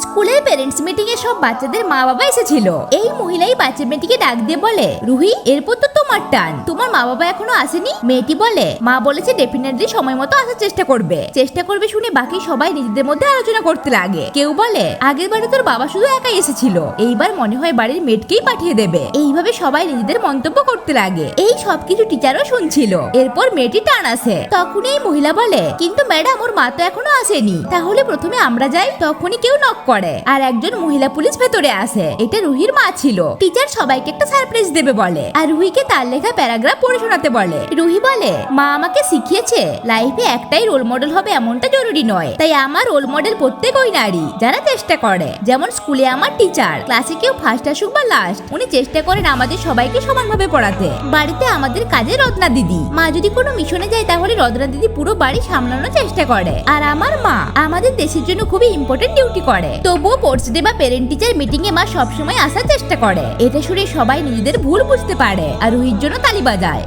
স্কুলের parents meeting এ সব বাচ্চাদের মা বাবা এসেছিল। এই মহিলাই বাচ্চা মেয়েটিকে ডাক দিয়ে বলে, রুহি এরপর তো তোমার টান, তোমার মা বাবা এখনো আসেনি? মেয়েটি বলে, মা বলেছে ডেফিনেটলি সময় মতো আসার চেষ্টা করবে শুনে বাকি সবাই নিজেদের মধ্যে আলোচনা করতে লাগে। কেউ বলে, আগের বারে তোর বাবা শুধু একাই এসেছিল, এইবার মনে হয় বাড়ির মেয়েটকেই পাঠিয়ে দেবে। এইভাবে সবাই নিজেদের মন্তব্য করতে লাগে। এই সবকিছু টিচারও শুনছিল। এরপর মেয়েটি টান আসে। তখন এই মহিলা বলে, কিন্তু ম্যাডাম ওর মা তো এখনো আসেনি, তাহলে প্রথমে আমরা যাই। তখনই কেউ নক করে আর একজন মহিলা পুলিশ ভেতরে আসে। এটা রুহির মা ছিল। টিচার সবাইকে একটা সারপ্রাইজ দেবে বলে আর রুহিকে তার লেখা প্যারাগ্রাফ পড়ে শোনাতে বলে। রুহি বলে, মা আমাকে শিখিয়েছে লাইফে একটাই রোল মডেল হবে এমনটা জরুরি নয়, তাই আমার রোল মডেল প্রত্যেক ওই নারী যারা চেষ্টা করে। যেমন স্কুলে আমার টিচার, ক্লাসে কেউ ফার্স্ট আসুক বা লাস্ট, উনি চেষ্টা করেন আমাদের সবাইকে সমানভাবে পড়াতে। বাড়িতে আমাদের কাজে রত্না দিদি, মা যদি কোনো মিশনে যায় তাহলে রত্না দিদি পুরো বাড়ি সামলানোর চেষ্টা করে। আর আমার মা আমাদের দেশের জন্য খুবই ইম্পর্টেন্ট ডিউটি করে। তবুও স্পোর্টস ডে বা প্যারেন্ট টিচার মিটিং এ মা সবসময় আসার চেষ্টা করে। এটা শুনে সবাই নিজেদের ভুল বুঝতে পারে আর রুহির জন্য তালি বাজায়।